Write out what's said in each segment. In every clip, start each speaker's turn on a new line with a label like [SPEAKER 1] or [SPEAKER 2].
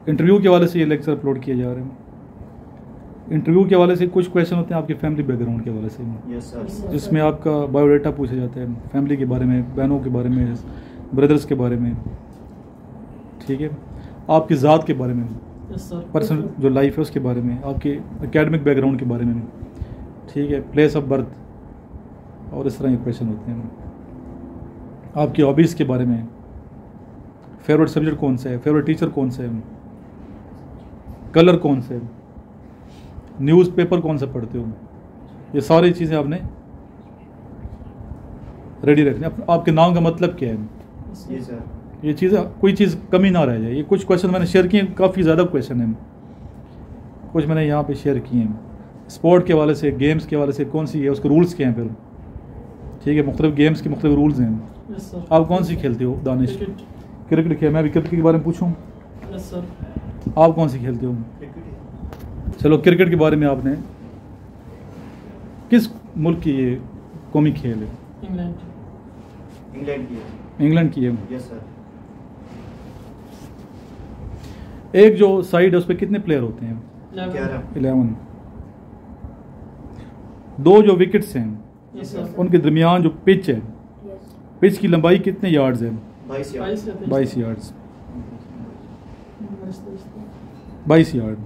[SPEAKER 1] Interview के हवाले से ये लेक्चर अपलोड किए जा रहे हैं। इंटरव्यू के हवाले से कुछ क्वेश्चन होते हैं आपके फैमिली बैकग्राउंड के हवाले से, जिसमें आपका बायोडाटा पूछा जाता है, फैमिली के बारे में, बहनों के बारे में, ब्रदर्स के बारे में, ठीक है, आपकी ज़ात के बारे में, पर्सनल जो लाइफ है उसके बारे में, आपके एकेडमिक बैकग्राउंड के बारे में, ठीक है, प्लेस ऑफ बर्थ, और इस तरह के क्वेश्चन होते हैं। आपकी हॉबीज़ के बारे में, फेवरेट सब्जेक्ट कौन सा है, फेवरेट टीचर कौन सा है, कलर कौन सा है, न्यूज़पेपर कौन सा पढ़ते हो, ये सारी चीज़ें आपने रेडी रखनी। आपके नाम का मतलब क्या है, ये चीज़ें, कोई चीज़ कमी ना रह जाए। ये कुछ क्वेश्चन मैंने शेयर किए, काफ़ी ज़्यादा क्वेश्चन हैं, कुछ मैंने यहाँ पे शेयर किए हैं। स्पोर्ट के हवाले से, गेम्स के हवाले से कौन सी है, उसके रूल्स क्या हैं फिर, ठीक है, मुख्तलिफ गेम्स के मुख्तलिफ रूल्स हैं। आप कौन सी खेलते हो दानिश? क्रिकेट खेल, मैं भी क्रिकेट के बारे में पूछूं? आप कौन सी खेलते हो? चलो, क्रिकेट के बारे में आपने, किस मुल्क की ये कौमी खेल है? इंग्लैंड की है।
[SPEAKER 2] Yes sir.
[SPEAKER 1] एक जो साइड है उस पर कितने प्लेयर होते हैं? 11। दो जो विकेट्स हैं, उनके दरमियान जो पिच है, पिच की लंबाई कितने यार्ड्स है?
[SPEAKER 2] 22 यार्ड्स।
[SPEAKER 1] 22 यार्ड्स। 22 यार्ड।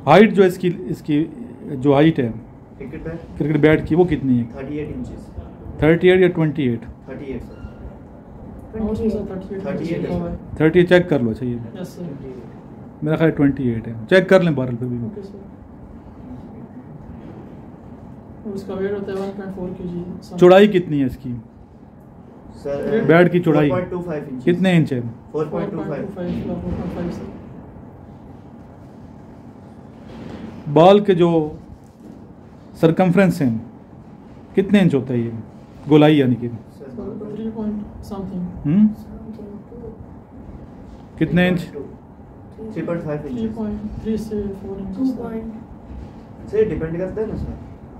[SPEAKER 1] हाइट जो इसकी जो हाइट है क्रिकेट बैट की, वो कितनी है?
[SPEAKER 2] 38 इंचेस।
[SPEAKER 1] 38 या 28?
[SPEAKER 2] 38 सर।
[SPEAKER 1] 38 चेक कर लो। अच्छा, ये मेरा ख्याल 28 है, चेक कर लें बारल पे भी।
[SPEAKER 3] उसका वेट होता है 1.4 kg।
[SPEAKER 1] चौड़ाई कितनी है इसकी?
[SPEAKER 2] सर
[SPEAKER 1] बैट की चौड़ाई
[SPEAKER 2] 4.25 इंच।
[SPEAKER 1] कितने इंच है?
[SPEAKER 2] 4.25।
[SPEAKER 1] बॉल के जो सरकमफ्रेंस हैं कितने इंच होता है ये, गोलाई यानी कि?
[SPEAKER 3] 3 point something।
[SPEAKER 1] कितने इंच?
[SPEAKER 2] 3.5 इंच।
[SPEAKER 3] 3.3 से 4 इंच।
[SPEAKER 2] सर डिपेंड करता है ना सर।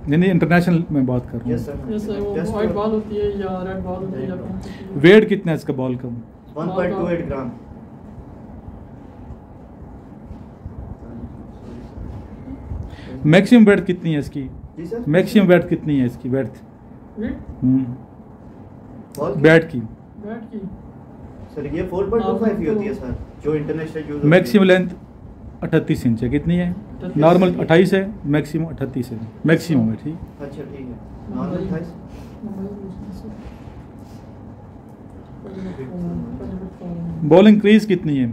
[SPEAKER 1] नहीं, इंटरनेशनल में बात कर रहा हूँ।
[SPEAKER 2] Yes sir.
[SPEAKER 3] वो व्हाइट बॉल होती है या रेड बॉल होती है या
[SPEAKER 1] वेट कितना है इसका बॉल का?
[SPEAKER 2] 1.28 ग्राम।
[SPEAKER 1] मैक्सिमम वेट कितनी है इसकी?
[SPEAKER 2] जी सर।
[SPEAKER 1] मैक्सिमम वेट कितनी है इसकी, वेट बैट की?
[SPEAKER 2] सर ये 4.25 ही होती है सर, जो international use.
[SPEAKER 1] Maximum length 38 inch है। कितनी है? नॉर्मल 28 है, मैक्सिमम 38 है, मैक्सिमम है। ठीक,
[SPEAKER 2] अच्छा ठीक है, नॉर्मल 28।
[SPEAKER 1] बॉलिंग क्रीज कितनी है?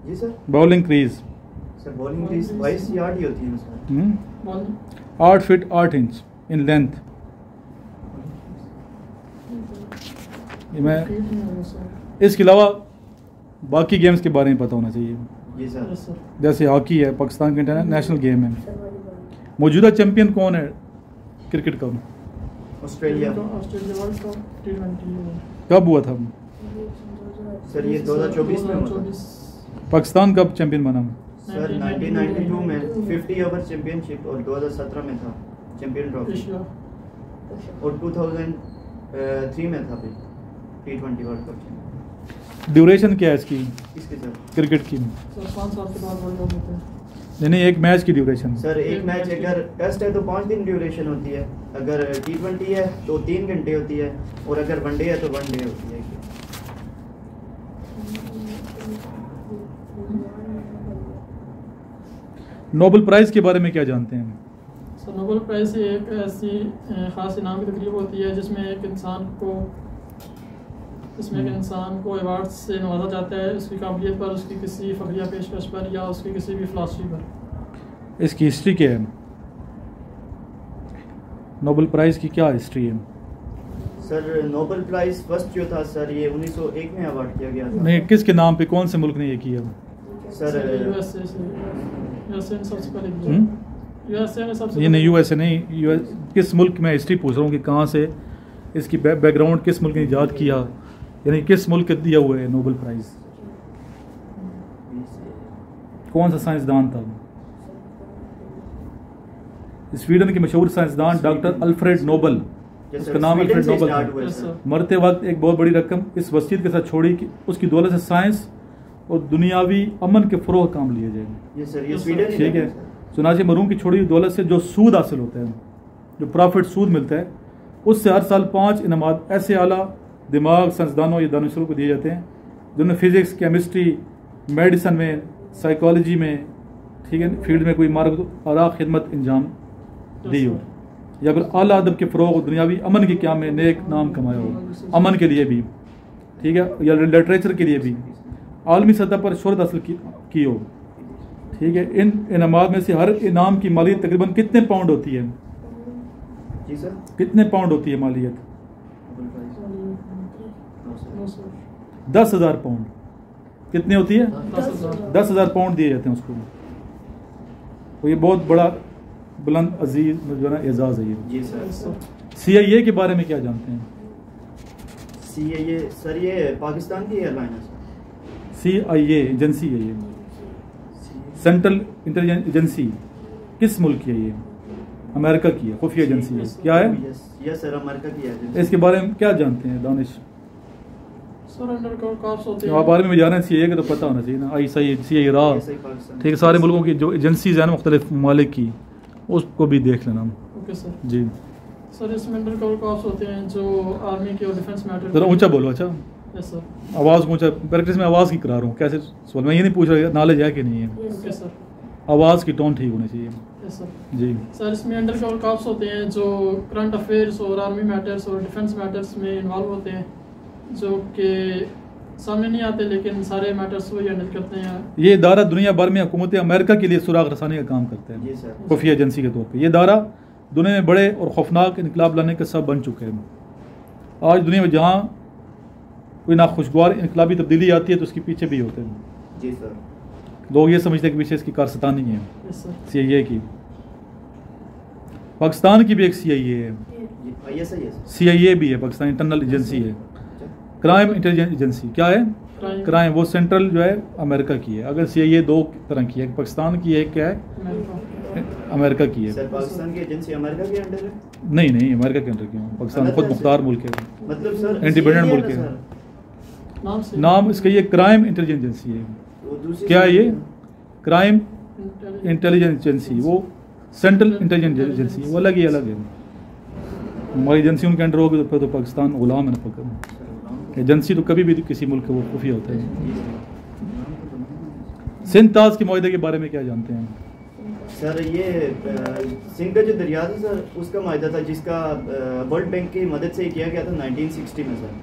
[SPEAKER 2] जी sir.
[SPEAKER 1] Bowling crease
[SPEAKER 2] sir bowling crease 22 yard ही होती है sir.
[SPEAKER 1] 8 feet 8 inch in length. मैं इसके अलावा बाकी गेम्स के बारे में पता होना चाहिए।
[SPEAKER 2] जी सर।
[SPEAKER 1] जैसे हॉकी है, पाकिस्तान का इंटरनेशनल गेम है। मौजूदा चैंपियन कौन है क्रिकेट का?
[SPEAKER 2] ऑस्ट्रेलिया।
[SPEAKER 1] कब हुआ था
[SPEAKER 2] सर? ये 2024 में हुआ था।
[SPEAKER 1] पाकिस्तान कब चैंपियन बना?
[SPEAKER 2] सर 1992 में 50 ओवर चैंपियनशिप, और 2017 में था चैंपियन ट्रॉफी, और 2003 में था फिर T20 वर्ल्ड कप।
[SPEAKER 1] ड्यूरेशन क्या है इसकी?
[SPEAKER 2] किसकी सर?
[SPEAKER 1] क्रिकेट की?
[SPEAKER 3] 5 साल के बाद वर्ल्ड कप होता है।
[SPEAKER 1] नहीं, एक मैच की ड्यूरेशन।
[SPEAKER 2] सर एक मैच अगर टेस्ट है तो 5 दिन ड्यूरेशन होती है, अगर T20 है तो 3 घंटे होती है, और अगर वनडे है तो 1 डे होती है।
[SPEAKER 1] नोबेल प्राइज़ के बारे में क्या जानते हैं?
[SPEAKER 3] सर नोबेल प्राइज़ एक ऐसी ख़ास इनाम की तकरीब होती है जिसमें एक इंसान को अवार्ड से नवाजा जाता है, उसकी काबिलियत पर, उसकी किसी फ़खरिया पेशकश पर, या उसकी किसी भी फ़िलासफ़ी पर।
[SPEAKER 1] इसकी हिस्ट्री क्या है? नोबेल प्राइज़ की क्या हिस्ट्री है?
[SPEAKER 2] सर नोबेल प्राइज़ फर्स्ट जो था सर, ये 1901 में अवार्ड किया गया था।
[SPEAKER 1] नहीं, किसके नाम पे, कौन से मुल्क ने ये किया?
[SPEAKER 2] सर
[SPEAKER 3] यूएसए ने सबसे पहले किया। यूएसए ने सबसे,
[SPEAKER 1] ये नहीं, यूएसए नहीं, किस मुल्क में हिस्ट्री पूछ रहा हूँ कि कहाँ से इसकी बैकग्राउंड, किस मुल्क ने ईजाद किया, यानी किस मुल्क के दिया हुआ है नोबेल प्राइज़? कौन सा साइंसदान था? स्वीडन के मशहूर साइंसदान डॉक्टर अल्फ्रेड नोबल उसका नाम अल्फ्रेड नोबल था। मरते वक्त एक बहुत बड़ी रकम इस वसीयत के साथ छोड़ी कि उसकी दौलत से साइंस और दुनियावी अमन के फ़रोग़ काम लिए जाएंगे। ठीक है, चुनाचे मरूम की छोड़ी हुई दौलत से जो सूद हासिल होता है, जो प्रॉफिट सूद मिलता है, उससे हर साल 5 इनामात ऐसे आला दिमाग साइंसदानों या दानिशों को दिए जाते हैं जिन्होंने फिजिक्स, केमिस्ट्री, मेडिसन में, साइकोलॉजी में, ठीक है, फील्ड में कोई मार्ग आला खिदमत अंजाम दी हो, या फिर आला अदब के फ़रोग़ और दुनियावी अमन के क्या में नेक नाम कमाया हो, अमन के लिए भी, ठीक है, या लिटरेचर के लिए भी आलमी सतह पर शोहरत हासिल की हो। ठीक है, इन इनामात में से हर इनाम की मालियत तकरीबन कितने पाउंड होती है?
[SPEAKER 2] जी सर,
[SPEAKER 1] कितने पाउंड होती है मालियत? 10,000 पाउंड। कितनी होती है? 10,000 पाउंड दिए जाते हैं उसको। तो ये बहुत बड़ा बुलंद अजीज जो है ना एजाज है ये।
[SPEAKER 2] जी सर।
[SPEAKER 1] CIA के बारे में क्या जानते हैं?
[SPEAKER 2] CIA सर ये पाकिस्तान की एयरलाइन है सर।
[SPEAKER 1] CIA एजेंसी है ये, सेंट्रल इंटेलिजेंस एजेंसी। किस मुल्क की है ये? अमेरिका की है, खुफिया एजेंसी है। क्या है?
[SPEAKER 2] यस सर, अमेरिका की है।
[SPEAKER 1] इसके बारे में क्या जानते हैं दानिश?
[SPEAKER 3] सर अंडर कॉर्प्स होते हैं।
[SPEAKER 1] आप बारे में जा रहे हैं CIA का तो पता होना चाहिए ना। CIA रहा, ठीक है, सारे मुल्कों की जो एजेंसीज हैं ना मुख्तलिफ ममालिक की, उसको भी देख लेना।
[SPEAKER 3] Okay sir.
[SPEAKER 1] जी
[SPEAKER 3] सर इसमें अंडर कॉर्प्स होते हैं जो आर्मी के और डिफेंस मैटर।
[SPEAKER 1] जरा ऊंचा बोलो। अच्छा
[SPEAKER 3] यस सर,
[SPEAKER 1] आवाज़ ऊंचा। प्रैक्टिस में आवाज़ की करा रहा हूँ। कैसे सवाल? मैं ये नहीं पूछ रहा नॉलेज है कि नहीं है।
[SPEAKER 3] ओके सर,
[SPEAKER 1] आवाज़ की टोन ठीक होनी चाहिए।
[SPEAKER 3] Yes sir.
[SPEAKER 1] जी
[SPEAKER 3] सर इसमें अंडर कॉर्प्स होते हैं जो करंट अफेयर्स और आर्मी मैटर्स और डिफेंस मैटर्स में इन्वॉल्व होते हैं, जो कि सामने नहीं आते लेकिन सारे मैटर्स वही हैंडल करते हैं। ये
[SPEAKER 1] इदारा दुनिया भर में हुकूमत अमेरिका के लिए सुराग रसानी का काम करते हैं।
[SPEAKER 2] जी सर,
[SPEAKER 1] खुफिया एजेंसी के तौर पे ये इदारा दुनिया में बड़े और खौफनाक इनकलाब लाने का सब बन चुके हैं। आज दुनिया में जहाँ कोई नाखुशगवार इनकलाबी तब्दीली आती है तो उसके पीछे भी होते हैं।
[SPEAKER 2] जी सर।
[SPEAKER 1] लोग ये समझते हैं कि पीछे इसकी कारस्तानी है।
[SPEAKER 3] Yes sir.
[SPEAKER 1] CIA की। पाकिस्तान की भी एक CIA है।
[SPEAKER 2] Yes sir.
[SPEAKER 1] CIA भी है, पाकिस्तान इंटरनल एजेंसी है। क्राइम इंटेलिजेंस एजेंसी क्या है? क्राइम, वो सेंट्रल जो है अमेरिका की है। अगर CIA 2 तरह की है, पाकिस्तान की एक क्या है? अमेरिका की है।
[SPEAKER 2] सर पाकिस्तान की एजेंसी अमेरिका के अंडर है?
[SPEAKER 1] नहीं, अमेरिका के अंडर क्यों? पाकिस्तान खुद मुख्तार मुल्क है,
[SPEAKER 2] मतलब सर
[SPEAKER 1] इंडिपेंडेंट मुल्क है। नाम इसका ये क्राइम इंटेलिजेंस एजेंसी है। क्या है ये? क्राइम इंटेलिजेंस एजेंसी, वो सेंट्रल इंटेलिजेंस एजेंसी, वो अलग है। हमारी एजेंसी उनके अंडर होगी तो फिर तो पाकिस्तान गुलाम है ना। पकड़ एजेंसी तो कभी भी किसी मुल्क का वो खुफिया होता है। सिंध ताज के मुआहदे के बारे में क्या जानते हैं?
[SPEAKER 2] सर ये सिंध का जो दरिया था सर, उसका मुआहदा था जिसका वर्ल्ड बैंक की मदद से किया गया था 1960 में सर।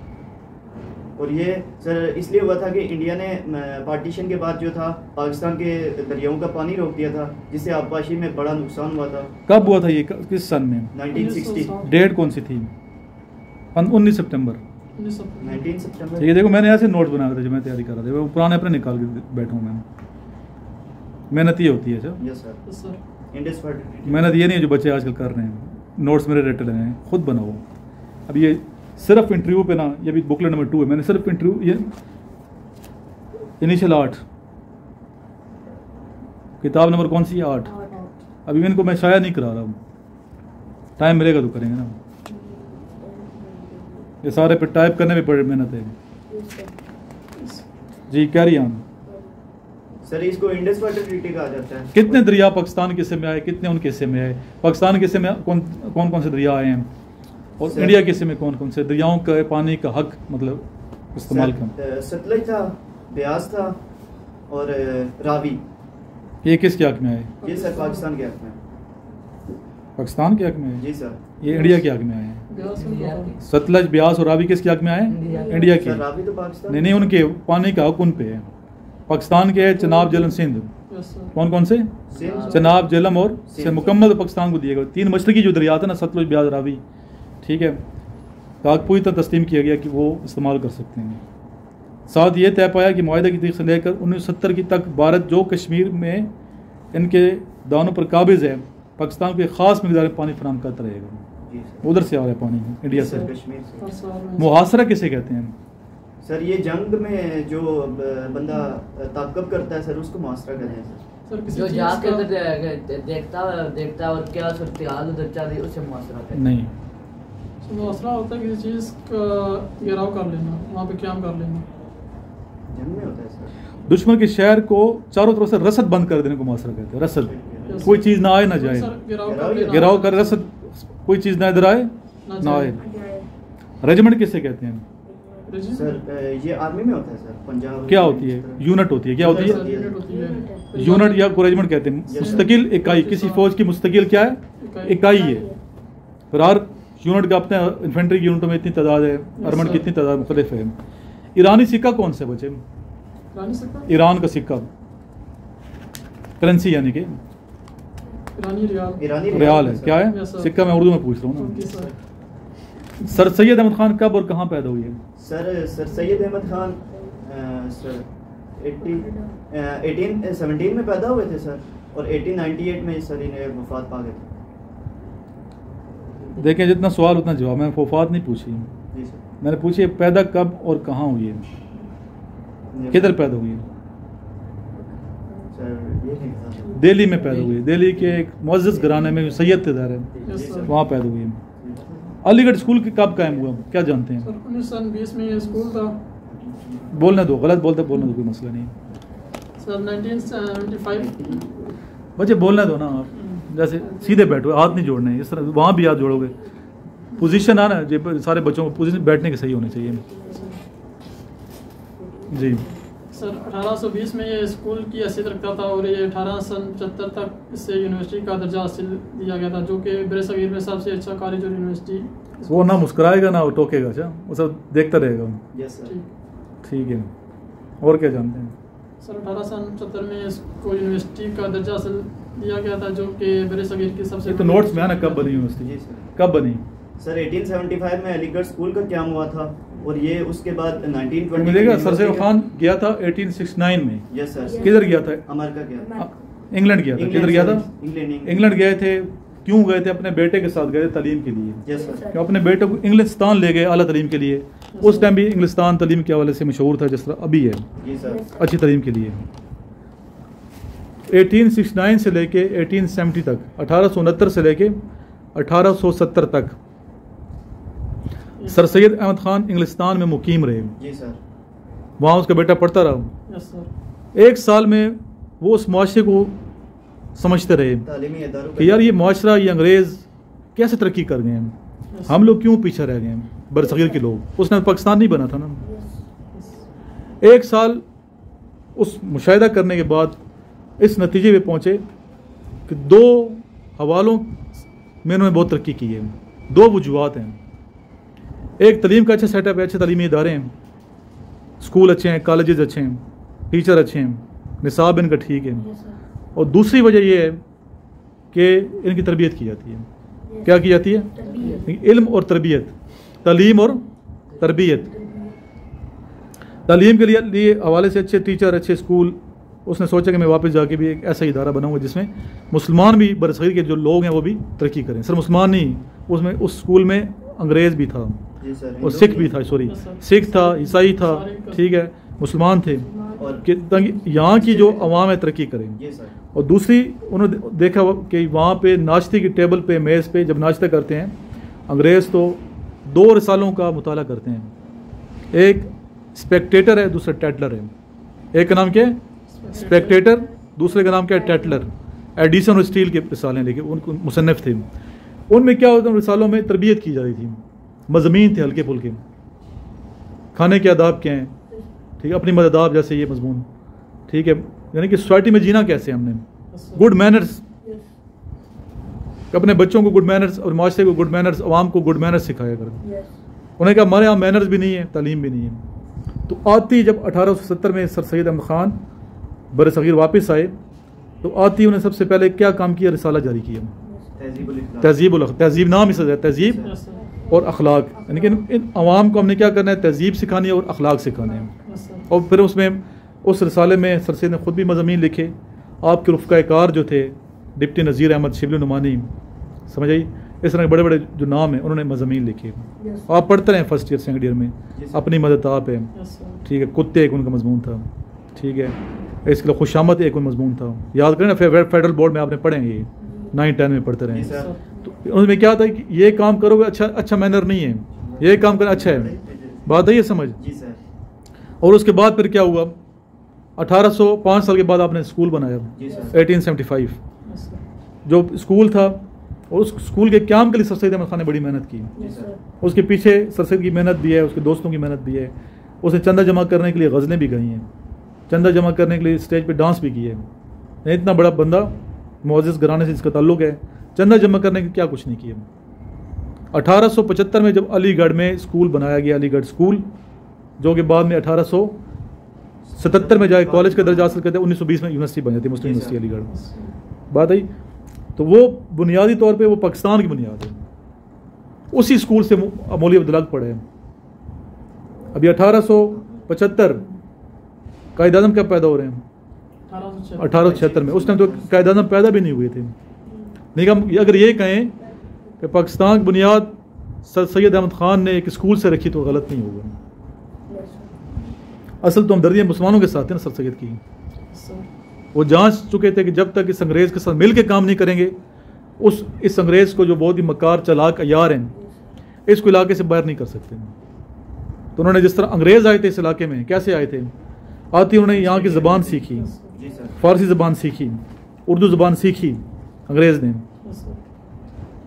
[SPEAKER 2] और ये सर इसलिए हुआ था कि इंडिया ने पार्टीशन के बाद जो था पाकिस्तान के दरियाओं का पानी रोक दिया था, जिससे आबपाशी में बड़ा नुकसान हुआ था।
[SPEAKER 1] कब हुआ था ये? किस सन में?
[SPEAKER 2] 1960।
[SPEAKER 1] डेट कौन सी थी? 19 सितंबर।
[SPEAKER 2] 19 सितंबर।
[SPEAKER 1] ये देखो मैंने ऐसे नोट बनाए थे जब मैं तैयारी कर रहा था, वो पुराने अपने निकाल के बैठा हूँ मैं। मेहनत ये होती है sir.
[SPEAKER 2] Yes sir. Indus fertility
[SPEAKER 1] मेहनत ये नहीं है जो बच्चे आजकल कर रहे हैं, नोट्स मेरे रेटेड हैं, खुद बनाओ। अब ये सिर्फ इंटरव्यू पे ना, ये भी बुकलेट नंबर 2 है, मैंने सिर्फ इंटरव्यू, ये इनिशियल 8 किताब नंबर कौन सी है? 8। अभी इनको मैं शायद नहीं करा रहा हूँ, टाइम मिलेगा तो करेंगे ना। ये सारे पे टाइप करने में बड़ी मेहनत है। जी कैरी ऑन।
[SPEAKER 2] सर इसको इंडस वाटर ट्रीटी कहा जाता है।
[SPEAKER 1] कितने दरिया पाकिस्तान के हिस्से में आए, कितने उनके हिस्से में आए? पाकिस्तान के हिस्से में कौन से दरिया आए हैं, और इंडिया के हिस्से में कौन से दरियाओं का पानी का हक मतलब इस्तेमाल कर?
[SPEAKER 2] सतलज था, ब्यास था और रावी।
[SPEAKER 1] ये किसके हक में आए?
[SPEAKER 2] ये सर पाकिस्तान के हक में।
[SPEAKER 1] पाकिस्तान के हक में है?
[SPEAKER 2] जी सर।
[SPEAKER 1] ये इंडिया के हक में आए हैं। सतलज, ब्यास और रावी किसके हक में आए? इंडिया के।
[SPEAKER 2] रावी तो पाकिस्तान।
[SPEAKER 1] नहीं, उनके पानी का हक उन पे है। पाकिस्तान के चनाब, झेलम, सिंध। कौन से? चनाब, झेलम और से मुकम्मल पाकिस्तान को दिए गए 3 मशरकी जो दरिया थे ना, सतलुज, ब्यास, रावी, ठीक है, काग पूरी तरह तस्लीम किया गया कि वो इस्तेमाल कर सकते हैं। साथ ये तय पाया कि मुआहदे की तारीख से लेकर 1970 की तक भारत जो कश्मीर में इनके दानों पर काबिज है, पाकिस्तान को एक ख़ास मकदार में पानी फराहम करता रहेगा। उधर से आ रहा है पानी, इंडिया से। मुहासरा किसे कहते हैं?
[SPEAKER 2] सर ये जंग में जो बंदा ताकब करता है सर, उसको मुहासरा कहते हैं सर।
[SPEAKER 4] जो जाकर देखता और क्या सूरत हाल उधर चल रही, उसे मुहासरा कहते हैं।
[SPEAKER 1] नहीं,
[SPEAKER 3] मसला होता है किसी चीज़ का घेराव कर लेना, वहाँ पे क़याम कर लेना।
[SPEAKER 2] जंग में होता है सर।
[SPEAKER 1] दुश्मन के शहर को चारों तरफ से रसद बंद कर देने को मुआसरा कहते हैं। रसद,
[SPEAKER 3] Yes,
[SPEAKER 1] कोई
[SPEAKER 3] sir.
[SPEAKER 1] चीज़ ना आए ना जाए,
[SPEAKER 3] सर, घेराव कर लेना।
[SPEAKER 1] गिराव कर रसद, कोई चीज़ ना इधर आए ना आए। रेजिमेंट किसे कहते हैं?
[SPEAKER 2] सर ये आर्मी में होता है सर, पंजाब।
[SPEAKER 1] क्या होती है? यूनिट होती है। क्या होती
[SPEAKER 3] सर,
[SPEAKER 1] है?
[SPEAKER 3] यूनिट होती है।
[SPEAKER 1] यूनिट या को रेजिमेंट कहते हैं। मुस्तकिल इकाई, किसी फौज की मुस्तकिल क्या है? इकाई है। फिर हर यूनिट का अपने इन्फेंट्री यूनिटों में इतनी तादाद है, आर्मड की इतनी तादाद मुख्तलिफ है। ईरानी सिक्का कौन से बचे?
[SPEAKER 3] ईरानी सिक्का?
[SPEAKER 1] ईरान का सिक्का, करेंसी यानी कि
[SPEAKER 3] ईरानी रियाल।
[SPEAKER 2] ईरानी
[SPEAKER 1] रियाल है।
[SPEAKER 2] सर।
[SPEAKER 1] क्या है?
[SPEAKER 3] Yes, sir.
[SPEAKER 1] सिक्का मैं उर्दू में पूछ रहा हूँ
[SPEAKER 3] ओके
[SPEAKER 1] ना।
[SPEAKER 3] सर।
[SPEAKER 1] सर सैयद अहमद खान कब और कहाँ पैदा हुए?
[SPEAKER 2] सर सैयद अहमद खान सर 1817 में पैदा हुए थे सर, और 1898 में सर इन्हें वफात पा गए थे।
[SPEAKER 1] देखें, जितना सवाल उतना जवाब। मैंने वफात नहीं पूछी,
[SPEAKER 2] जी सर।
[SPEAKER 1] मैंने पूछी पैदा कब और कहाँ हुई है, किधर पैदा हुई है?
[SPEAKER 2] सर ये नहीं पता सर।
[SPEAKER 1] दिल्ली में पैदा हुई है। दिल्ली के एक मुअज़्ज़ज़ घराने में सैयद थे दार है,
[SPEAKER 3] Yes, sir.
[SPEAKER 1] वहाँ पैदा हुई है। अलीगढ़ स्कूल के कब कायम हुआ, क्या जानते हैं?
[SPEAKER 3] सर 1920 में ये स्कूल था।
[SPEAKER 1] बोलने दो, गलत बोलते बोलने दो, कोई मसला नहीं।
[SPEAKER 3] सर 1975।
[SPEAKER 1] बच्चे बोलने दो ना आप, जैसे सीधे बैठो, हाथ नहीं जोड़ने हैं। इस तरह वहाँ भी हाथ जोड़ोगे, पोजीशन है ना, जो सारे बच्चों को पोजीशन बैठने की सही होनी चाहिए। जी
[SPEAKER 3] सर 1820 में ये स्कूल की हैसियत रखता था, और ये 1875 तक इससे यूनिवर्सिटी का दर्जा हासिल दिया गया था, जो कि बरसगीर में सबसे अच्छा कॉलेज और यूनिवर्सिटी।
[SPEAKER 1] वो ना मुस्कुराएगा ना वो टोकेगा, अच्छा वो सब देखता रहेगा।
[SPEAKER 2] Yes sir.
[SPEAKER 1] ठीक है, और क्या जानते हैं?
[SPEAKER 3] सर 1875 में इसको यूनिवर्सिटी का दर्जा हासिल दिया गया था, जो कि बरसगीर की सबसे।
[SPEAKER 1] ये तो नोट्स में है ना, कब बनी यूनिवर्सिटी?
[SPEAKER 2] जी सर।
[SPEAKER 1] कब बनी?
[SPEAKER 2] सर 1875 में अलीगढ़ स्कूल का क्या हुआ था, और ये उसके बाद 1920
[SPEAKER 1] मिलेगा। सरसेव खान गया था 1869 में।
[SPEAKER 2] Yes sir.
[SPEAKER 1] किधर गया था?
[SPEAKER 2] अमेरिका गया,
[SPEAKER 1] इंग्लैंड गया था। किधर गया था?
[SPEAKER 2] इंग्लैंड।
[SPEAKER 1] इंग्लैंड गए थे। क्यों गए थे? अपने बेटे के साथ गए थे तालीम के लिए।
[SPEAKER 2] Yes sir.
[SPEAKER 1] क्यों अपने बेटे को इंग्लिस्तान ले गए आला तालीम के लिए। उस टाइम भी इंग्लिस्तान तालीम के हवाले से मशहूर था, जिस तरह अभी है,
[SPEAKER 2] जी सर।
[SPEAKER 1] अच्छी तालीम के लिए। 1869 से लेके 1870 तक, 1869 से लेके 1870 तक सर सैयद अहमद खान इंग्लिस्तान में मुकीम रहे।
[SPEAKER 2] जी सर।
[SPEAKER 1] वहाँ उसका बेटा पढ़ता रहा।
[SPEAKER 3] Yes sir.
[SPEAKER 1] एक साल में वो उस मुआशरे को समझते रहे
[SPEAKER 2] तालीमी इदारों
[SPEAKER 1] कि यार ये मुआशरा, ये अंग्रेज़ कैसे तरक्की कर गए हैं, हम लोग क्यों पीछे रह गए हैं, बरसगीर के लोग। उसने पाकिस्तान नहीं बना था ना। एक साल उस मुशाहिदा करने के बाद इस नतीजे पे पहुँचे कि दो हवालों में उन्होंने बहुत तरक्की की है। दो वजूहात हैं। एक तालीम का अच्छा सेटअप है, अच्छे तालीमी इदारे हैं, स्कूल अच्छे हैं, कॉलेजेस अच्छे हैं, टीचर अच्छे हैं, निसाब इनका ठीक है। और दूसरी वजह यह है कि इनकी तरबियत की जाती है। क्या की जाती है? इल्म और तरबियत, तालीम और तरबियत। तालीम के लिए हवाले से अच्छे टीचर, अच्छे स्कूल। उसने सोचा कि मैं वापस जाके भी एक ऐसा इदारा बनाऊंगा जिसमें मुसलमान भी, बरसगीर के जो लोग हैं वो भी तरक्की करें। सर मुसलमान नहीं, उसमें उस स्कूल में अंग्रेज़ भी था और सिख भी था, सॉरी सिख था, ईसाई था, ठीक है, मुसलमान थे, कि ताकि यहाँ की जो अवाम है तरक्की करें। और दूसरी उन्होंने देखा कि वहाँ पे नाश्ते की टेबल पे, मेज़ पे जब नाश्ता करते हैं अंग्रेज़, तो दो रिसालों का मुताला करते हैं। एक स्पेक्टेटर है, दूसरा टैटलर है। एक का नाम क्या है? स्पेक्टेटर, दूसरे का नाम क्या है? टैटलर। एडिसन और स्टील के रिसाले लेके उनको मुसन्निफ थे। उनमें क्या होता है, रिसालों में तरबियत की जाती थी, मज़मून थे हल्के फुल्के, खाने के आदाब क्या हैं, ठीक है, अपनी मददाब जैसे ये मजमून, ठीक है, यानी कि सोसाइटी में जीना कैसे हमने, गुड मैनर्स, अपने बच्चों को गुड मैनर्स और माशरे को गुड मैनर्स, अवाम को गुड मैनर्स सिखाया करें। उन्होंने कहा हमारे यहाँ मैनर्स भी नहीं है, तालीम भी नहीं है। तो आती जब 1870 में सर सैयद अहमद खान बरसगीर वापस आए, तो आती उन्हें सबसे पहले क्या काम किया? रिसाला जारी किया, तहजीब नाम इसे, तहजीब और अखलाक, यानी कि इन अवाम को हमने क्या करना है? तहजीब सिखानी है और अखलाक सिखाने हैं। और फिर उसमें उस रिसाले में सर सैयद ने ख़ुद भी मज़ामीन लिखे। आपके रफ़्क़ाए कार जो थे, डिप्टी नज़ीर अहमद, शिबली नुमानी, समझ आई, इस तरह के बड़े बड़े जो नाम हैं उन्होंने मज़ामीन लिखे। आप पढ़ते रहें फर्स्ट ईयर सेकंड ईयर में, अपनी मदद आप है, ठीक है, कुत्ते एक उनका मजमून था, ठीक है, इसके लिए खुशामद एक मजमून था, याद करें ना, फेडरल बोर्ड में आपने पढ़े ये 9-10 में पढ़ते रहें। तो उसमें क्या था कि ये काम करोगे अच्छा मैनर नहीं है, ये काम करना अच्छा है, बात है ये समझ।
[SPEAKER 2] जी सर।
[SPEAKER 1] और उसके बाद फिर क्या हुआ, 1805 साल के बाद आपने स्कूल बनाया, 1875 जो स्कूल था, और उस स्कूल के क्याम के लिए सर सैयद अहमद खान ने बड़ी मेहनत की। उसके पीछे सर सैयद की मेहनत भी है, उसके दोस्तों की मेहनत भी है। उसने चंदा जमा करने के लिए गज़लें भी गाई हैं, चंदा जमा करने के लिए स्टेज पे डांस भी किए हैं। इतना बड़ा बंदा, मुअज़्ज़िज़ घराने से जिसका ताल्लुक़ है, चंदा जमा करने के क्या कुछ नहीं किया। 1875 में जब अलीगढ़ में स्कूल बनाया गया, अलीगढ़ स्कूल, जो कि बाद में 1877 में जाके कॉलेज का दर्जा हासिल करते, 1920 में यूनिवर्सिटी बन जाती, मुस्लिम यूनिवर्सिटी अलीगढ़। बात आई तो वो बुनियादी तौर पे वो पाकिस्तान की बुनियाद है। उसी स्कूल से मौलवी अब्दुल हक पढ़े हैं। अभी 1875 कायद आज़म कब पैदा हो रहे हैं, 1876 में। उस टाइम तो कायद आज़म पैदा भी नहीं हुए थे। लेकिन अगर ये कहें कि पाकिस्तान की बुनियाद सर सैयद अहमद ख़ान ने एक स्कूल से रखी तो गलत नहीं होगा। असल तो हमदर्दी मुसलमानों के साथ है ना सर सैयद की। वो जांच चुके थे कि जब तक इस अंग्रेज़ के साथ मिल के काम नहीं करेंगे, इस अंग्रेज़ को जो बहुत ही मकार चालाक अयार हैं, इसको इलाके से बाहर नहीं कर सकते। तो उन्होंने जिस तरह अंग्रेज़ आए थे इस इलाके में, कैसे आए थे, आती उन्होंने यहाँ की ज़बान सीखी, फ़ारसी ज़बान सीखी, उर्दू ज़बान सीखी अंग्रेज़ ने,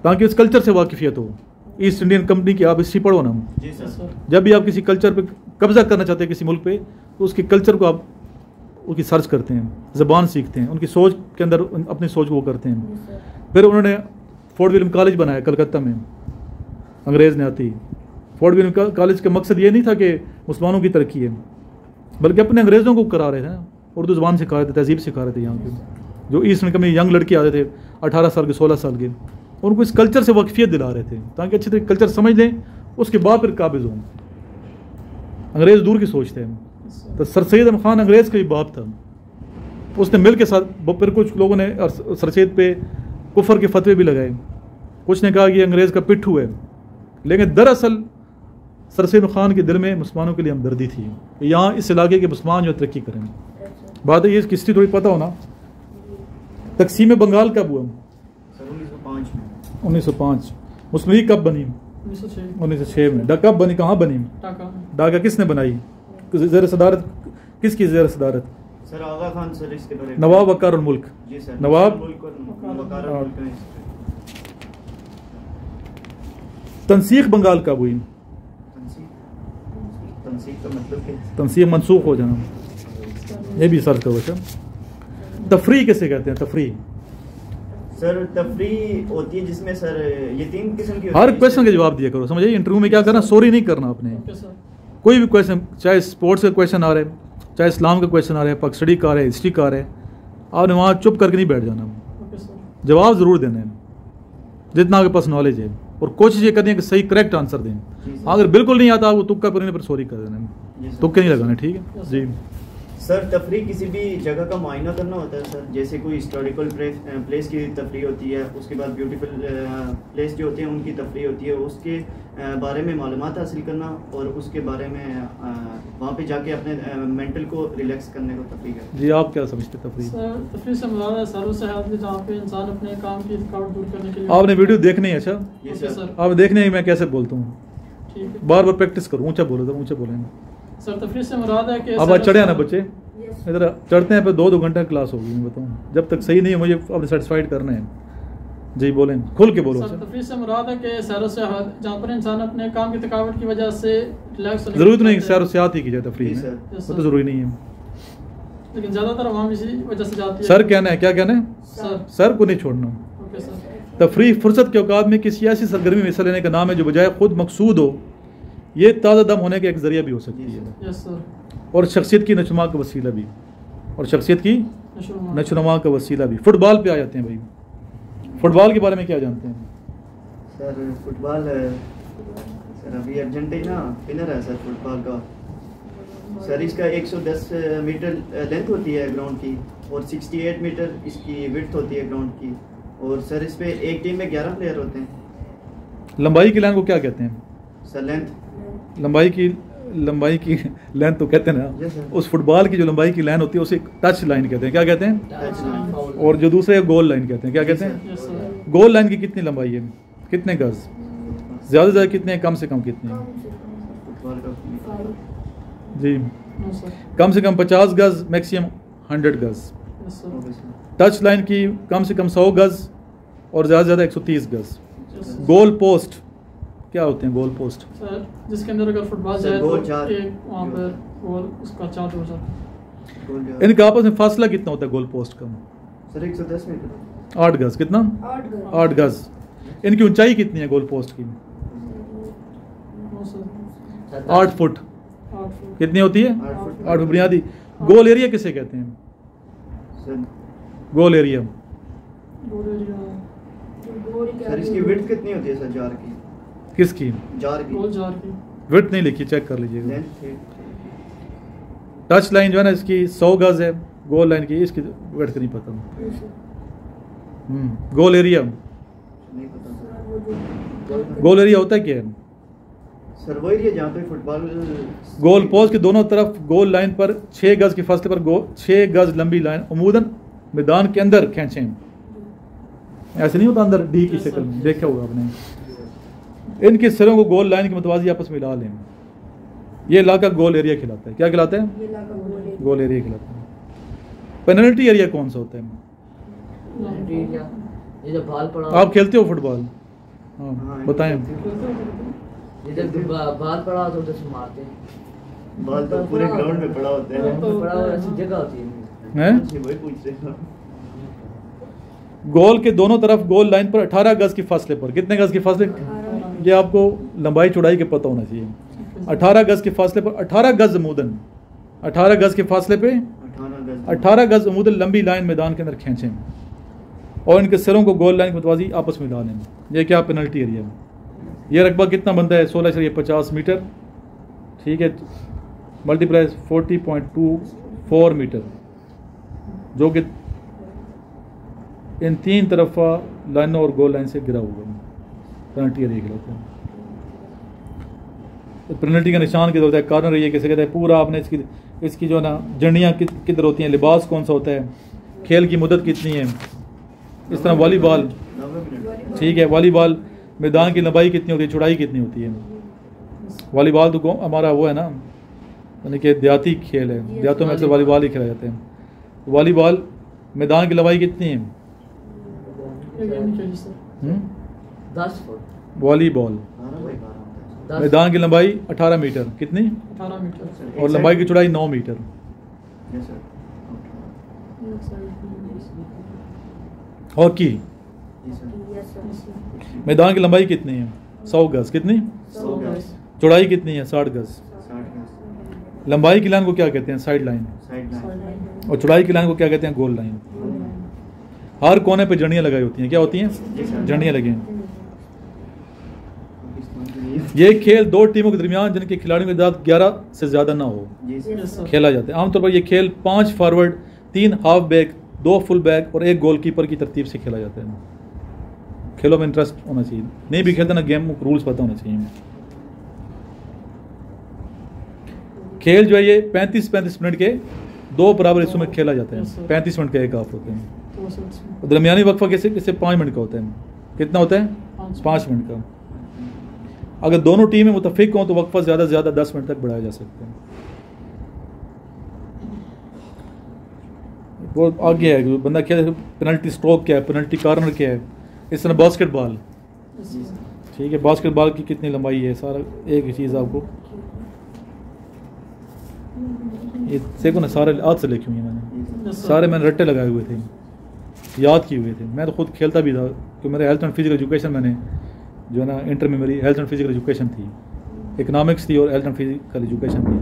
[SPEAKER 1] ताकि उस कल्चर से वाकिफ़ियत हो। ईस्ट इंडियन कंपनी की आप हिस्ट्री पढ़ो ना, जब भी आप किसी कल्चर पे कब्ज़ा करना चाहते हैं किसी मुल्क पे, तो उसके कल्चर को आप उसकी सर्च करते हैं, ज़बान सीखते हैं, उनकी सोच के अंदर अपनी सोच को वो करते हैं। फिर उन्होंने फोर्ट विलियम कॉलेज बनाया कलकत्ता में, अंग्रेज़ ने आती। फोर्ट विलियम कॉलेज का मकसद ये नहीं था कि मुसलमानों की तरक्की है, बल्कि अपने अंग्रेज़ों को करा रहे थे, उर्दू ज़बान सिखा रहे थे, तहजीब सिखा रहे थे। यहाँ के जो ईस्ट इंडियन यंग लड़के आते थे 18 साल के 16 साल के, उनको इस कल्चर से वाकिफियत दिला रहे थे, ताकि अच्छी तरह कल्चर समझ लें, उसके बाद फिर काबिज़ हों। अंग्रेज़ दूर की सोचते हैं। तो सर सैयद अहमद ख़ान अंग्रेज़ का भी बाप था, उसने मिल के साथ फिर कुछ लोगों ने सर सैयद पे कुफर के फतवे भी लगाए। कुछ ने कहा कि अंग्रेज़ का पिट्ठू है, लेकिन दरअसल सर सैयद अहमद ख़ान के दिल में मुसलमानों के लिए हमदर्दी थी, यहाँ इस इलाके के मुसलमान जो तरक्की करें। बात है ये किस्ती थोड़ी पता होना। तकसीम बंगाल कब हुआ? 1905। मुस्लिम लीग कब बनी? 1906 में। कब बनी, कहाँ बनी? ढाका किसने बनाई? ज़ेर सदारत किसकी ज़ेर सदारत?
[SPEAKER 2] सर आगा खान सर इसके बारे में।
[SPEAKER 1] नवाब वक़ार उल मुल्क।
[SPEAKER 2] जी सर,
[SPEAKER 1] नवाब तंसीख बंगाल कब हुई?
[SPEAKER 2] तंसीख का मतलब क्या?
[SPEAKER 1] तंसीख मनसूख हो जाना, ये भी सर्च करो। अच्छा तफरी किसे कहते हैं? तफरी
[SPEAKER 2] सर तफरी होती है जिसमें सर ये 3 किस्म की होती
[SPEAKER 1] हर
[SPEAKER 2] है।
[SPEAKER 1] क्वेश्चन का जवाब दिया करो, समझिए। इंटरव्यू में क्या करना, सॉरी नहीं करना आपने। कोई भी क्वेश्चन, चाहे स्पोर्ट्स का क्वेश्चन आ रहा है, चाहे इस्लाम का क्वेश्चन आ रहा है, पक्सड़ी का आ रहा है, हिस्ट्री का आ रहा है, आपने वहाँ चुप करके नहीं बैठ जाना, जवाब ज़रूर देना है जितना आपके पास नॉलेज है, और कोशिश ये करनी है कि सही करेक्ट आंसर दें। अगर बिल्कुल नहीं आता आपको तुक्का पर फिर सॉरी कर देना, तुक्के नहीं लगाने, ठीक है जी।
[SPEAKER 2] सर तफरी किसी भी जगह का मुआयना करना होता है सर, जैसे कोई हिस्टोरिकल प्लेस की तफरी होती है, उसके बाद ब्यूटीफुल प्लेस जो होते हैं उनकी तफरी होती है, उसके बारे में मालूमात हासिल करना, और उसके बारे में वहाँ पे जाके अपने मेंटल को रिलैक्स करने को तफरी करना।
[SPEAKER 1] जी आप क्या समझते हैं तफरी?
[SPEAKER 3] सर तफरी से मुराद है सर उस हालत में जहाँ पे इंसान अपने काम की थकावट दूर करने के लिए।
[SPEAKER 1] आपने वीडियो देखनी है? अच्छा
[SPEAKER 2] ये सर
[SPEAKER 1] आप देखने मैं कैसे बोलता हूँ,
[SPEAKER 3] ठीक है,
[SPEAKER 1] बार बार प्रैक्टिस करो, ऊँचा बोलो तो ऊँचा बोलेंगे।
[SPEAKER 3] सर तफरी से मुराद है कि
[SPEAKER 1] अब आज चढ़े ना बच्चे, इधर चढ़ते हैं, फिर 2 घंटे क्लास होगी, मैं बताऊँ। जब तक सही नहीं है मुझे अपने सेटिस्फाइड करना है। जी बोलें, खुल के बोलो।
[SPEAKER 3] सर तफरी से मुराद है कि सैर सेहत, जहाँ पर इंसान अपने काम की थकावट की वजह से रिलैक्स होने।
[SPEAKER 1] ज़रूरत नहीं सैर सेहत ही की जाए तफरी में,
[SPEAKER 2] सर
[SPEAKER 1] वो तो ज़रूरी नहीं है,
[SPEAKER 3] लेकिन ज़्यादातर आवाम इसी वजह से जाती है।
[SPEAKER 1] सर कहना है, क्या कहना है? सर को नहीं छोड़ना।
[SPEAKER 3] Okay sir.
[SPEAKER 1] तफरी फुर्सत के औकात में किसी ऐसी सरगर्मी में हिस्सा लेने का नाम है जो बजाय खुद मकसूद हो, ये ताज़ा दम होने का एक ज़रिया भी हो सकती है,
[SPEAKER 3] यस सर,
[SPEAKER 1] और शख्सियत की नशोनुमा का वसीला भी, और शख्सियत की नशोनुमा का वसीला भी। फुटबॉल पे आ जाते हैं भाई, फुटबॉल के बारे में क्या जानते हैं?
[SPEAKER 2] सर फुटबॉल सर अभी अर्जेंटीना विनर है सर फुटबॉल का। सर इसका 110 मीटर लेंथ होती है ग्राउंड की, और 68 मीटर इसकी विड्थ होती है ग्राउंड की, और सर इस पे एक टीम में 11 प्लेयर होते हैं।
[SPEAKER 1] लंबाई की लाइन को क्या कहते हैं?
[SPEAKER 2] सर लेंथ,
[SPEAKER 1] लंबाई की लाइन तो कहते हैं ना, उस फुटबॉल की जो लंबाई की लाइन होती है उसे टच लाइन कहते हैं। क्या कहते हैं?
[SPEAKER 2] Touch line.
[SPEAKER 1] और जो दूसरे गोल लाइन कहते हैं, क्या कहते हैं?
[SPEAKER 3] यस सर,
[SPEAKER 1] गोल लाइन की कितनी लंबाई है, कितने गज, ज़्यादा से ज़्यादा कितने, कम से कम कितने
[SPEAKER 2] फुटबॉल का
[SPEAKER 1] जी?
[SPEAKER 3] No sir.
[SPEAKER 1] कम से कम 50 गज, मैक्सिमम 100 गज।
[SPEAKER 3] Yes sir.
[SPEAKER 1] टच लाइन की कम से कम 100 गज और ज़्यादा से ज़्यादा 130 गज।
[SPEAKER 3] यस
[SPEAKER 1] गोल पोस्ट क्या होते हैं? गोल पोस्ट
[SPEAKER 3] सर, जिसके अंदर अगर फुटबॉल
[SPEAKER 2] सर,
[SPEAKER 3] जाए
[SPEAKER 2] गोल
[SPEAKER 3] तो
[SPEAKER 2] चार।
[SPEAKER 3] एक वहाँ पर गोल उसका चार्ज हो जाता है।
[SPEAKER 2] गोल जा-
[SPEAKER 1] इनका आपस में फासला कितना होता है गोल पोस्ट का?
[SPEAKER 2] Sir 110 metre.
[SPEAKER 1] 8 गज। कितना? 8 गज। इनकी ऊंचाई कितनी है गोल पोस्ट की?
[SPEAKER 3] No sir.
[SPEAKER 1] 8 फुट।
[SPEAKER 3] 8 फुट।
[SPEAKER 1] कितनी होती है?
[SPEAKER 2] 8 फुट।
[SPEAKER 1] 8 फुट। बुनियादी गोल एरिया किसे कहते हैं?
[SPEAKER 2] सर
[SPEAKER 1] गोल एरिया
[SPEAKER 3] गोल एरिया।
[SPEAKER 2] सर इसकी विड्थ कितनी होती है सर जार की?
[SPEAKER 1] किसकी?
[SPEAKER 2] जार की
[SPEAKER 3] गोल जार की।
[SPEAKER 1] विड्थ नहीं लिखी, चेक कर लीजिएगा।
[SPEAKER 2] लेंथ है।
[SPEAKER 1] टच लाइन जो है ना इसकी 100 गज है, गोल लाइन की इसकी विड्थ नहीं पता। गोल एरिया,
[SPEAKER 2] नहीं पता सर।
[SPEAKER 1] गोल एरिया होता है क्या है?
[SPEAKER 2] सर वो एरिया जहाँ पे फुटबॉल
[SPEAKER 1] गोल पोस्ट के दोनों तरफ गोल लाइन पर 6 गज के फासले पर 6 गज लंबी लाइन अमूदन मैदान के अंदर खींचें। ऐसे नहीं होता अंदर डी की
[SPEAKER 3] Yes,
[SPEAKER 1] शक्ल में,
[SPEAKER 3] sir.
[SPEAKER 1] देखा होगा आपने। इनके सिरों को गोल लाइन के मुतवाजी आपस में मिला लें। ये इलाका गोल एरिया खिलाता है। क्या खिलाता है? गोल एरिया खिलाता है। पेनल्टी एरिया कौन सा होता है?
[SPEAKER 4] ये जो बाल पड़ा
[SPEAKER 1] आप खेलते हो फुटबॉल? हाँ
[SPEAKER 2] हाँ,
[SPEAKER 1] बताएं।
[SPEAKER 4] ये जब बाल पड़ा तो उधर से मारते हैं।
[SPEAKER 2] बॉल तो पूरे ग्राउंड में पड़ा होता है।
[SPEAKER 4] पड़ा हुआ ऐसी जगह होती है।
[SPEAKER 1] हैं?
[SPEAKER 2] जी, वही पूछ रहे हैं।
[SPEAKER 1] गोल के दोनों तरफ गोल लाइन पर 18 गज के फासले पर, कितने गज के फासले? ये आपको लंबाई चौड़ाई के पता होना चाहिए। 18 गज के फासले पर 18 गज अमूदन, 18 गज के फासले पे 18 गज अमूदन लंबी लाइन मैदान के अंदर खींचें और इनके सिरों को गोल लाइन के मुतवाजी आपस में मिला लें। ये क्या पेनल्टी एरिया है। ये रकबा कितना बनता है? 1650 मीटर। ठीक है, मल्टीप्लाई 40.24 मीटर, जो कि इन 3 तरफा लाइनों और गोल लाइन से गिरा हुआ है। पेनल्टी एरिया खिलाते हैं। तो पेनल्टी का निशान किधर होता है? कॉर्नर एरिया किसे कहते हैं? पूरा आपने इसकी जो है ना जंडियाँ किधर होती हैं, लिबास कौन सा होता है, खेल की मुद्दत कितनी है। इस तरह वॉलीबॉल,
[SPEAKER 2] 90 मिनट।
[SPEAKER 1] ठीक है, वॉलीबॉल मैदान की लंबाई कितनी होती है, चौड़ाई कितनी होती है। वॉलीबॉल तो हमारा वो है ना, यानी कि देहाती खेल है, देहातों में अक्सर वॉलीबॉल ही खेला जाते हैं। वॉलीबॉल मैदान की लंबाई कितनी है?
[SPEAKER 3] एक गेम नहीं खेली सर।
[SPEAKER 4] 10 फुट।
[SPEAKER 1] वॉलीबॉल
[SPEAKER 2] 12 बाई 12 होता है।
[SPEAKER 4] 10
[SPEAKER 1] मैदान की लंबाई 18 मीटर, कितनी?
[SPEAKER 3] 18 मीटर।
[SPEAKER 1] और लंबाई की चौड़ाई 9 मीटर।
[SPEAKER 2] Yes sir.
[SPEAKER 1] हॉकी
[SPEAKER 2] जी सर।
[SPEAKER 1] मैदान की लंबाई कितनी है? 100 गज। कितनी?
[SPEAKER 2] 100 गज।
[SPEAKER 1] चौड़ाई कितनी है? 60 गज।
[SPEAKER 2] 60 गज।
[SPEAKER 1] लंबाई की लाइन को क्या कहते हैं? Side line.
[SPEAKER 2] Side line.
[SPEAKER 1] और चौड़ाई की लाइन को क्या कहते हैं? Goal line. हर कोने पे जंडियाँ लगाई होती हैं। क्या होती हैं?
[SPEAKER 2] जी सर।
[SPEAKER 1] जंडियाँ लगी हैं। ये खेल 2 टीमों के दरमियान जिनके खिलाड़ियों की तादाद 11 से ज़्यादा ना हो
[SPEAKER 2] जी सर।
[SPEAKER 3] Yes sir.
[SPEAKER 1] खेला जाता है। आमतौर पर ये खेल 5 forward, 3 half back, 2 full back और 1 गोलकीपर की तरतीब से खेला जाता है। खेलों में इंटरेस्ट होना चाहिए, नहीं भी खेलते ना, गेम रूल्स पता होना चाहिए। खेल जो है ये 35-35 मिनट के 2 बराबर हिस्सों में खेला जाता है। 35 मिनट का एक हाफ होते हैं।
[SPEAKER 3] तो सर इसमें
[SPEAKER 1] और दरमियानी वक्फा किससे 5 मिनट का होता है। कितना होता है? 5 मिनट का। अगर दोनों टीमें मुतफिक हों तो वक्फा ज़्यादा से ज़्यादा 10 मिनट तक बढ़ाया जा सकता है। वो आगे है बंदा क्या है, पेनल्टी स्ट्रोक क्या है, पेनल्टी कॉर्नर क्या है, इस तरह बास्केटबॉल।
[SPEAKER 3] Yes sir.
[SPEAKER 1] ठीक है, बास्केटबॉल की कितनी लंबाई है, सारा एक ही चीज़ आपको ये देखो ना, सारे हाथ से लिखी हुई है मैंने,
[SPEAKER 3] यस सर।
[SPEAKER 1] सारे मैंने रट्टे लगाए हुए थे, याद किए हुए थे। मैं तो खुद खेलता भी था क्योंकि मेरा हेल्थ एंड फिजिकल एजुकेशन, मैंने जो है ना इंटर में मेरी हेल्थ एंड फिजिकल एजुकेशन थी, इकोनॉमिक्स थी और हेल्थ एंड फिजिकल एजुकेशन थी।